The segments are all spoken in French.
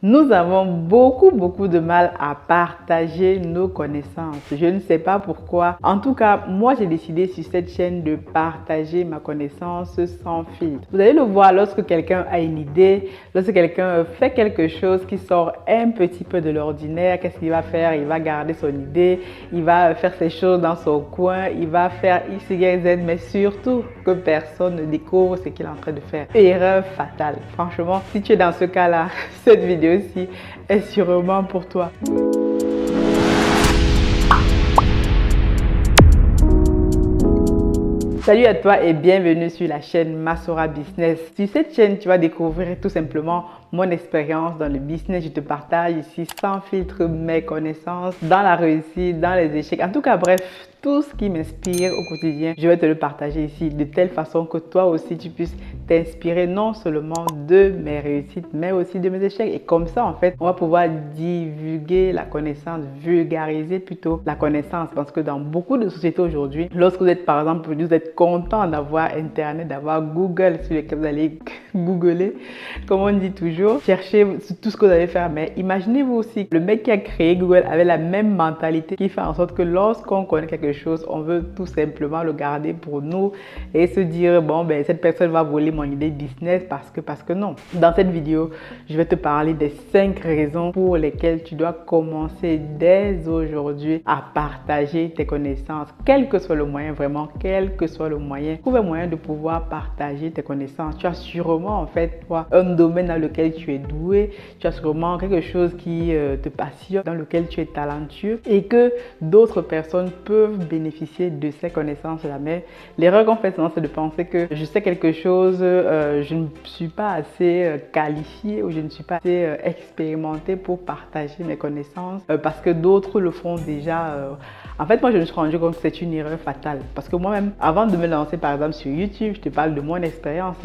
Nous avons beaucoup de mal à partager nos connaissances. Je ne sais pas pourquoi. En tout cas, moi, j'ai décidé sur cette chaîne de partager ma connaissance sans filtre. Vous allez le voir lorsque quelqu'un a une idée, lorsque quelqu'un fait quelque chose qui sort un petit peu de l'ordinaire, qu'est-ce qu'il va faire? Il va garder son idée, il va faire ses choses dans son coin, il va faire X, Y, Z, mais surtout que personne ne découvre ce qu'il est en train de faire. Erreur fatale. Franchement, si tu es dans ce cas-là, cette vidéo aussi est sûrement pour toi. Salut à toi et bienvenue sur la chaîne Masora Business. Sur cette chaîne, tu vas découvrir tout simplement mon expérience dans le business. Je te partage ici sans filtre mes connaissances dans la réussite, dans les échecs. En tout cas, bref, tout ce qui m'inspire au quotidien, je vais te le partager ici de telle façon que toi aussi tu puisses t'inspirer non seulement de mes réussites, mais aussi de mes échecs. Et comme ça, en fait, on va pouvoir divulguer la connaissance, vulgariser plutôt la connaissance. Parce que dans beaucoup de sociétés aujourd'hui, lorsque vous êtes, par exemple, vous êtes content d'avoir Internet, d'avoir Google sur lequel vous allez googler, comme on dit toujours, chercher tout ce que vous allez faire. Mais imaginez-vous aussi, le mec qui a créé Google avait la même mentalité qui fait en sorte que lorsqu'on connaît quelque chose, on veut tout simplement le garder pour nous et se dire, bon, ben, cette personne va voler mon idée business parce que non. Dans cette vidéo, je vais te parler des 5 raisons pour lesquelles tu dois commencer dès aujourd'hui à partager tes connaissances, quel que soit le moyen, vraiment, quel que soit le moyen. Trouve un moyen de pouvoir partager tes connaissances. Tu as sûrement, en fait, toi, un domaine dans lequel tu es doué, tu as sûrement quelque chose qui te passionne, dans lequel tu es talentueux et que d'autres personnes peuvent bénéficier de ces connaissances-là. Mais l'erreur qu'on fait souvent, c'est de penser que je sais quelque chose, je ne suis pas assez qualifiée ou je ne suis pas assez expérimentée pour partager mes connaissances parce que d'autres le font déjà. En fait, moi, je me suis rendu compte que c'est une erreur fatale parce que moi-même, avant de me lancer par exemple sur YouTube, je te parle de mon expérience.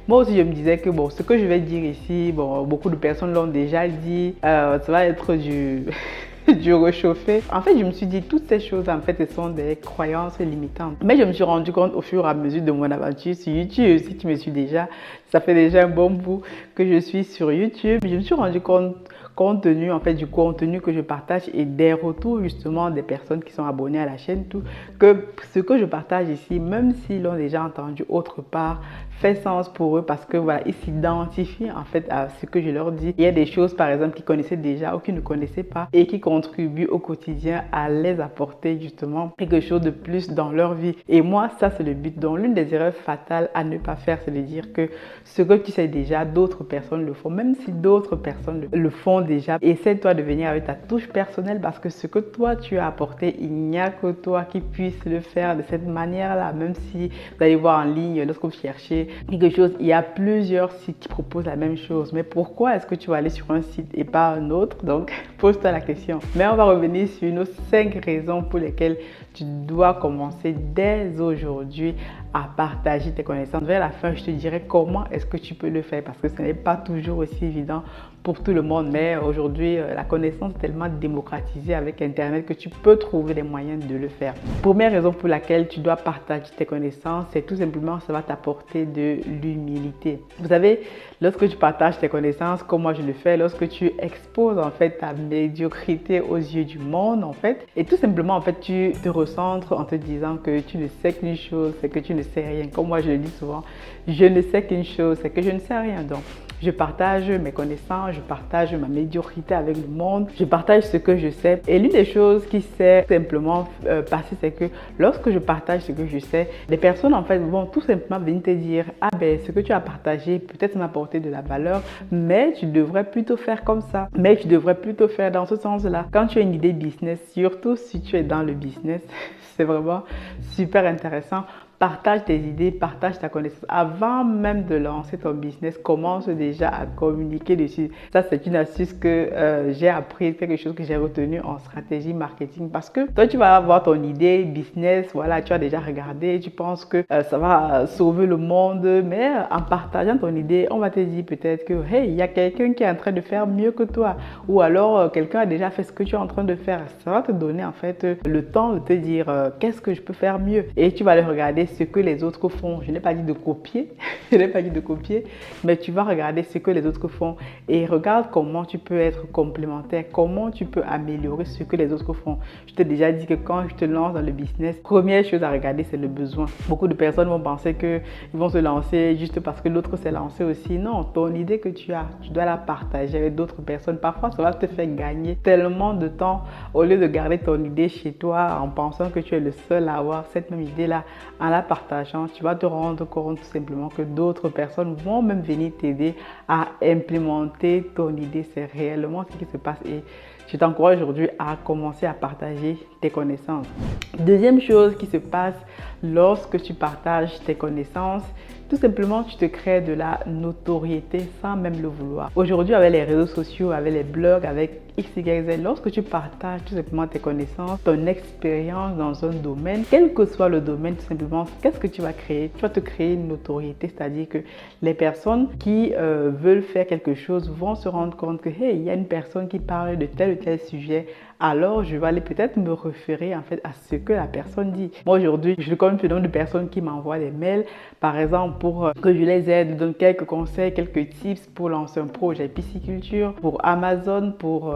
Moi aussi, je me disais que bon, ce que je vais dire ici, bon, beaucoup de personnes l'ont déjà dit, ça va être du réchauffé. En fait, je me suis dit, toutes ces choses, en fait, ce sont des croyances limitantes. Mais je me suis rendu compte au fur et à mesure de mon aventure sur YouTube. Si tu me suis déjà, ça fait déjà un bon bout que je suis sur YouTube. Je me suis rendu compte en fait, du contenu que je partage et des retours justement des personnes qui sont abonnées à la chaîne, tout, que ce que je partage ici, même s'ils l'ont déjà entendu autre part, fait sens pour eux parce que voilà, ils s'identifient en fait à ce que je leur dis. Il y a des choses par exemple qu'ils connaissaient déjà ou qu'ils ne connaissaient pas et qui contribuent au quotidien à les apporter justement quelque chose de plus dans leur vie. Et moi, ça c'est le but. Donc l'une des erreurs fatales à ne pas faire, c'est de dire que ce que tu sais déjà, d'autres personnes le font. Même si d'autres personnes le font déjà, essaie-toi de venir avec ta touche personnelle parce que ce que toi tu as apporté, il n'y a que toi qui puisse le faire de cette manière-là. Même si vous allez voir en ligne, lorsque vous cherchez quelque chose, il y a plusieurs sites qui proposent la même chose. Mais pourquoi est-ce que tu vas aller sur un site et pas un autre? Donc, pose-toi la question. Mais on va revenir sur nos 5 raisons pour lesquelles tu dois commencer dès aujourd'hui à partager tes connaissances. Vers la fin, je te dirai comment est-ce que tu peux le faire parce que ce n'est pas toujours aussi évident pour tout le monde. Mais aujourd'hui, la connaissance est tellement démocratisée avec Internet que tu peux trouver des moyens de le faire. Première raison pour laquelle tu dois partager tes connaissances, c'est tout simplement ça va t'apporter de l'humilité. Vous savez, lorsque tu partages tes connaissances, comme moi je le fais, lorsque tu exposes en fait ta médiocrité aux yeux du monde en fait, et tout simplement en fait tu te recentres en te disant que tu ne sais qu'une chose, c'est que tu ne sais rien. Comme moi je le dis souvent, je ne sais qu'une chose, c'est que je ne sais rien. Donc je partage mes connaissances, je partage ma médiocrité avec le monde, je partage ce que je sais. Et l'une des choses qui s'est simplement passée, c'est que lorsque je partage ce que je sais, les personnes en fait vont tout simplement venir te dire « Ah ben, ce que tu as partagé peut-être m'apporter de la valeur, mais tu devrais plutôt faire comme ça. Mais tu devrais plutôt faire dans ce sens-là. » Quand tu as une idée business, surtout si tu es dans le business, c'est vraiment super intéressant. Partage tes idées, partage ta connaissance. Avant même de lancer ton business, commence déjà à communiquer dessus. Ça, c'est une astuce que j'ai appris, quelque chose que j'ai retenu en stratégie marketing. Parce que toi, tu vas avoir ton idée business, voilà, tu as déjà regardé, tu penses que ça va sauver le monde. Mais en partageant ton idée, on va te dire peut-être que, hey, il y a quelqu'un qui est en train de faire mieux que toi. Ou alors, quelqu'un a déjà fait ce que tu es en train de faire. Ça va te donner en fait le temps de te dire, qu'est-ce que je peux faire mieux? Et tu vas le regarder regarder ce que les autres font. Je n'ai pas dit de copier, je n'ai pas dit de copier, mais tu vas regarder ce que les autres font et regarde comment tu peux être complémentaire, comment tu peux améliorer ce que les autres font. Je t'ai déjà dit que quand je te lance dans le business, première chose à regarder, c'est le besoin. Beaucoup de personnes vont penser qu'ils vont se lancer juste parce que l'autre s'est lancé aussi. Non, ton idée que tu as, tu dois la partager avec d'autres personnes. Parfois, ça va te faire gagner tellement de temps au lieu de garder ton idée chez toi en pensant que tu es le seul à avoir cette même idée-là. En la partageant, tu vas te rendre compte tout simplement que d'autres personnes vont même venir t'aider à implémenter ton idée. C'est réellement ce qui se passe et je t'encourage aujourd'hui à commencer à partager tes connaissances. Deuxième chose qui se passe lorsque tu partages tes connaissances, tout simplement, tu te crées de la notoriété sans même le vouloir. Aujourd'hui, avec les réseaux sociaux, avec les blogs, avec X, Y, Z, lorsque tu partages tout simplement tes connaissances, ton expérience dans un domaine, quel que soit le domaine, tout simplement, qu'est-ce que tu vas créer? Tu vas te créer une notoriété, c'est-à-dire que les personnes qui veulent faire quelque chose vont se rendre compte que, hey, il y a une personne qui parle de tel ou tel sujet, alors je vais aller peut-être me référer en fait à ce que la personne dit. Moi aujourd'hui, je connais le nombre de personnes qui m'envoient des mails, par exemple pour que je les aide, je donne quelques conseils, quelques tips pour lancer un projet pisciculture, pour Amazon, pour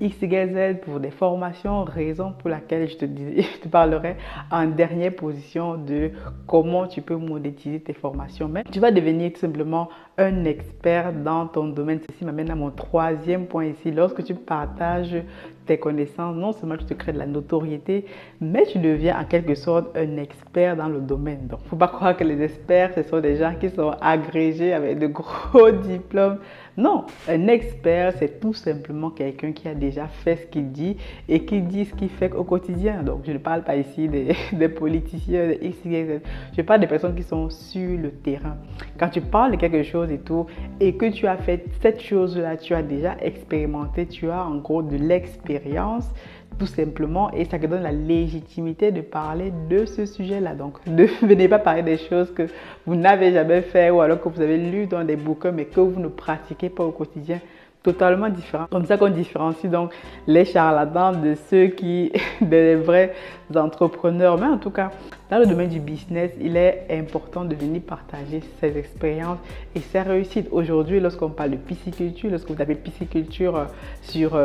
XYZ, pour des formations, raison pour laquelle je te parlerai en dernière position de comment tu peux monétiser tes formations. Mais tu vas devenir tout simplement un expert dans ton domaine. Ceci m'amène à mon troisième point ici. Lorsque tu partages tes connaissances, non seulement tu te crées de la notoriété, mais tu deviens en quelque sorte un expert dans le domaine. Donc, il ne faut pas croire que les experts, ce sont des gens qui sont agrégés avec de gros diplômes. Non, un expert, c'est tout simplement quelqu'un qui a déjà fait ce qu'il dit et qui dit ce qu'il fait au quotidien. Donc, je ne parle pas ici des politiciens, des X, Y, Z. Je parle des personnes qui sont sur le terrain. Quand tu parles de quelque chose et tout, et que tu as fait cette chose-là, tu as déjà expérimenté, tu as en gros de l'expérience, tout simplement, et ça te donne la légitimité de parler de ce sujet-là. Donc, ne venez pas parler des choses que vous n'avez jamais fait ou alors que vous avez lu dans des bouquins mais que vous ne pratiquez pas au quotidien. Totalement différent. Comme ça qu'on différencie donc les charlatans de ceux qui, des vrais entrepreneurs. Mais en tout cas, dans le domaine du business, il est important de venir partager ses expériences et ses réussites. Aujourd'hui, lorsqu'on parle de pisciculture, lorsque vous tapez pisciculture sur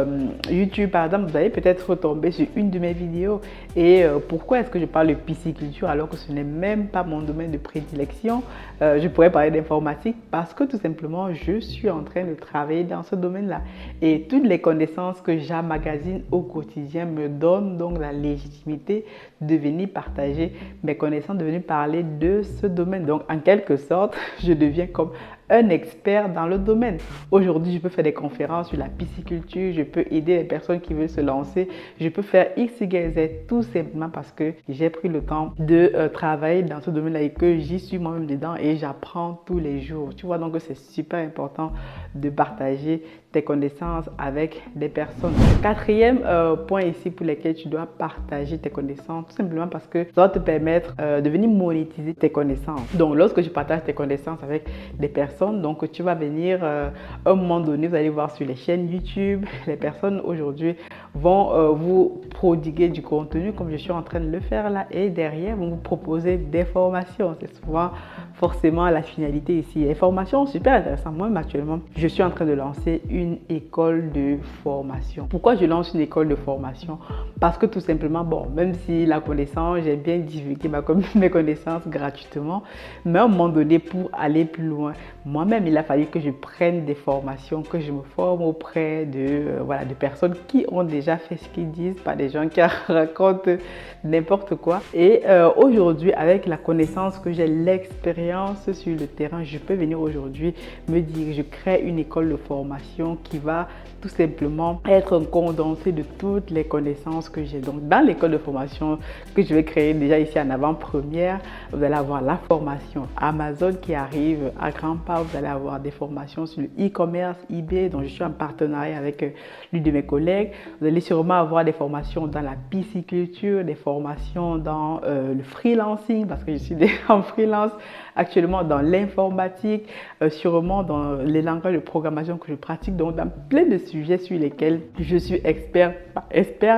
YouTube, par exemple, vous allez peut-être retomber sur une de mes vidéos. Et pourquoi est-ce que je parle de pisciculture alors que ce n'est même pas mon domaine de prédilection? Je pourrais parler d'informatique parce que tout simplement, je suis en train de travailler dans ce domaine-là. Et toutes les connaissances que j'emmagasine au quotidien me donnent donc la légitimité de venir partager mes connaissances, de venir parler de ce domaine. Donc, en quelque sorte, je deviens comme un expert dans le domaine. Aujourd'hui, je peux faire des conférences sur la pisciculture, je peux aider les personnes qui veulent se lancer, je peux faire X, Y, Z tout simplement parce que j'ai pris le temps de travailler dans ce domaine-là et que j'y suis moi-même dedans et j'apprends tous les jours. Tu vois, donc c'est super important de partager tes connaissances avec des personnes. Quatrième point ici pour lequel tu dois partager tes connaissances, tout simplement parce que ça va te permettre de venir monétiser tes connaissances. Donc, lorsque tu partages tes connaissances avec des personnes, donc tu vas venir à un moment donné, vous allez voir sur les chaînes YouTube, les personnes aujourd'hui vont vous prodiguer du contenu comme je suis en train de le faire là et derrière vont vous proposer des formations. C'est souvent forcément la finalité ici. Les formations super intéressantes. Moi actuellement, je suis en train de lancer une école de formation. Pourquoi je lance une école de formation? Parce que tout simplement, bon, même si la connaissance, j'ai bien divulgué mes connaissances gratuitement, mais à un moment donné, pour aller plus loin, moi-même, il a fallu que je prenne des formations, que je me forme auprès de, de personnes qui ont déjà fait ce qu'ils disent, pas des gens qui racontent n'importe quoi. Et aujourd'hui, avec la connaissance que j'ai, l'expérience sur le terrain, je peux venir aujourd'hui me dire, je crée une école de formation qui va tout simplement être un condensé de toutes les connaissances que j'ai. Donc, dans l'école de formation que je vais créer déjà ici en avant-première, vous allez avoir la formation Amazon qui arrive à grands pas. Vous allez avoir des formations sur le e-commerce, eBay, dont je suis en partenariat avec l'une de mes collègues. Vous allez sûrement avoir des formations dans la pisciculture, des formations dans le freelancing, parce que je suis en freelance actuellement dans l'informatique, sûrement dans les langages de programmation que je pratique, donc dans plein de sujets sur lesquels je suis expert,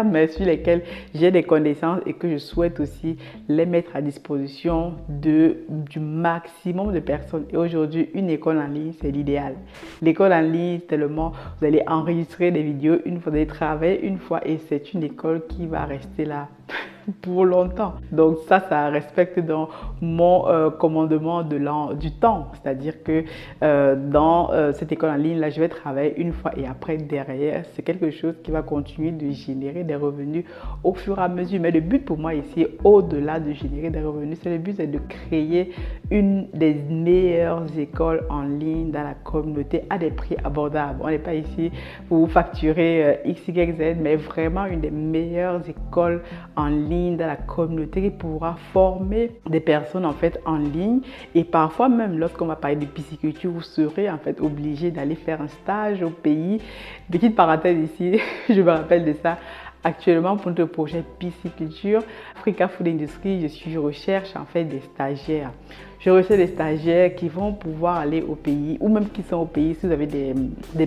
mais sur lesquels j'ai des connaissances et que je souhaite aussi les mettre à disposition du maximum de personnes. Et aujourd'hui, une école en ligne, c'est l'idéal. L'école en ligne, tellement vous allez enregistrer des vidéos une fois, vous allez travailler une fois et c'est une école qui va rester là pour longtemps. Donc ça respecte dans mon commandement du temps. C'est-à-dire que dans cette école en ligne, là, je vais travailler une fois et après, derrière, c'est quelque chose qui va continuer de générer des revenus au fur et à mesure. Mais le but pour moi ici, au-delà de générer des revenus, c'est le but, c'est de créer une des meilleures écoles en ligne dans la communauté à des prix abordables. On n'est pas ici pour vous facturer X, Y, Z, mais vraiment une des meilleures écoles en ligne dans la communauté qui pourra former des personnes en fait en ligne. Et parfois même lorsqu'on va parler de pisciculture, vous serez en fait obligé d'aller faire un stage au pays. Petite parenthèse ici, je me rappelle de ça. Actuellement, pour notre projet pisciculture, Africa Food Industry, je recherche en fait des stagiaires. Je recherche des stagiaires qui vont pouvoir aller au pays ou même qui sont au pays. Si vous avez des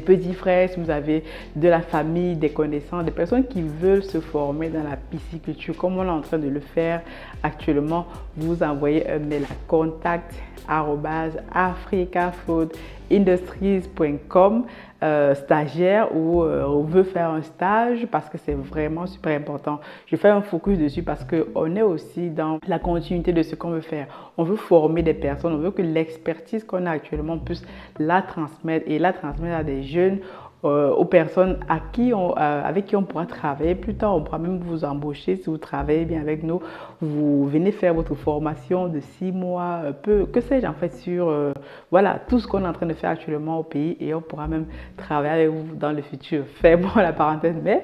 petits frères, si vous avez de la famille, des connaissances, des personnes qui veulent se former dans la pisciculture, comme on est en train de le faire actuellement, vous envoyez un mail à contact@africafoodindustries.com stagiaire ou on veut faire un stage parce que c'est vraiment super important. Je fais un focus dessus parce qu'on est aussi dans la continuité de ce qu'on veut faire. On veut former des personnes, on veut que l'expertise qu'on a actuellement puisse la transmettre et la transmettre à des jeunes, aux personnes avec qui on pourra travailler plus tard. On pourra même vous embaucher si vous travaillez bien avec nous. Vous venez faire votre formation de 6 mois, que sais-je en fait, sur voilà, tout ce qu'on est en train de faire actuellement au pays et on pourra même travailler avec vous dans le futur. Fermons la parenthèse, mais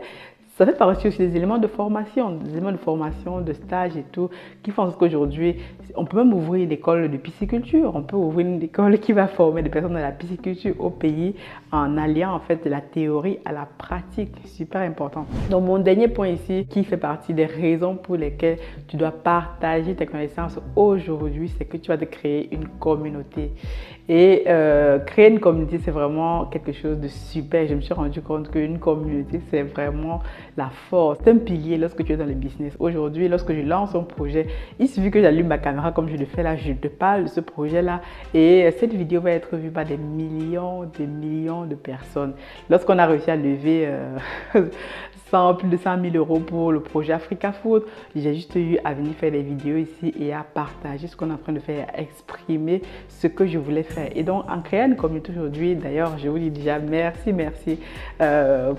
ça fait partie aussi des éléments de formation, de stage et tout, qui font qu'aujourd'hui, on peut même ouvrir une école de pisciculture. On peut ouvrir une école qui va former des personnes dans la pisciculture au pays en alliant en fait la théorie à la pratique. Super important. Donc mon dernier point ici, qui fait partie des raisons pour lesquelles tu dois partager tes connaissances aujourd'hui, c'est que tu vas te créer une communauté. Et créer une communauté, c'est vraiment quelque chose de super. Je me suis rendu compte qu'une communauté, c'est vraiment la force. C'est un pilier lorsque tu es dans le business. Aujourd'hui, lorsque je lance un projet, il suffit que j'allume ma caméra comme je le fais là, je te parle de ce projet-là et cette vidéo va être vue par des millions de personnes. Lorsqu'on a réussi à lever plus de 100 000 € pour le projet Africa Food, j'ai juste eu à venir faire des vidéos ici et à partager ce qu'on est en train de faire, à exprimer ce que je voulais faire. Et donc, en créant une communauté aujourd'hui, d'ailleurs, je vous dis déjà merci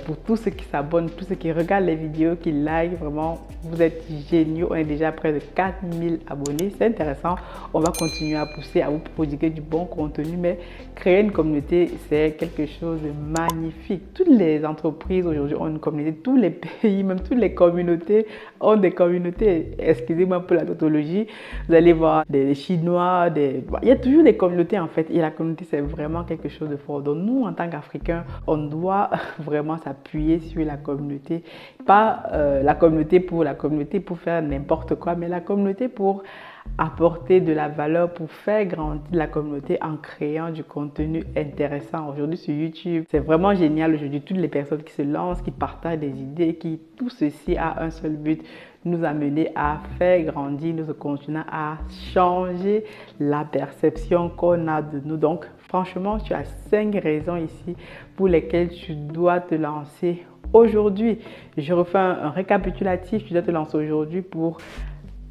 pour tous ceux qui s'abonnent, tous ceux qui regardent les vidéos, qui like, vraiment, vous êtes géniaux. On est déjà à près de 4000 abonnés, c'est intéressant. On va continuer à pousser, à vous prodiguer du bon contenu, mais créer une communauté, c'est quelque chose de magnifique. Toutes les entreprises aujourd'hui ont une communauté, tous les pays, même toutes les communautés ont des communautés. Excusez-moi pour la tautologie. Vous allez voir des Chinois, il y a toujours des communautés en fait. Et la communauté, c'est vraiment quelque chose de fort. Donc nous, en tant qu'Africains, on doit vraiment s'appuyer sur la communauté. Pas la communauté pour faire n'importe quoi, mais la communauté pour apporter de la valeur, pour faire grandir la communauté en créant du contenu intéressant. Aujourd'hui sur YouTube, c'est vraiment génial aujourd'hui. Toutes les personnes qui se lancent, qui partagent des idées, tout ceci a un seul but, nous amener à faire grandir notre contenu, à changer la perception qu'on a de nous. Donc franchement, tu as 5 raisons ici pour lesquelles tu dois te lancer aujourd'hui. Je refais un récapitulatif. Tu dois te lancer aujourd'hui pour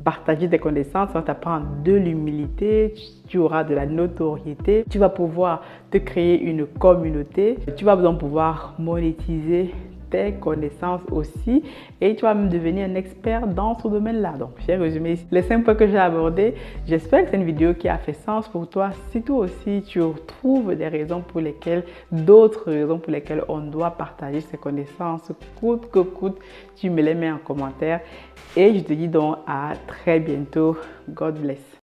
partager tes connaissances, ça t'apprendre de l'humilité, tu auras de la notoriété, tu vas pouvoir te créer une communauté, tu vas donc pouvoir monétiser tes connaissances aussi et tu vas même devenir un expert dans ce domaine-là. Donc, j'ai résumé ici les 5 points que j'ai abordés. J'espère que c'est une vidéo qui a fait sens pour toi. Si toi aussi, tu trouves d'autres raisons pour lesquelles on doit partager ses connaissances, coûte que coûte, tu me les mets en commentaire. Et je te dis donc à très bientôt. God bless.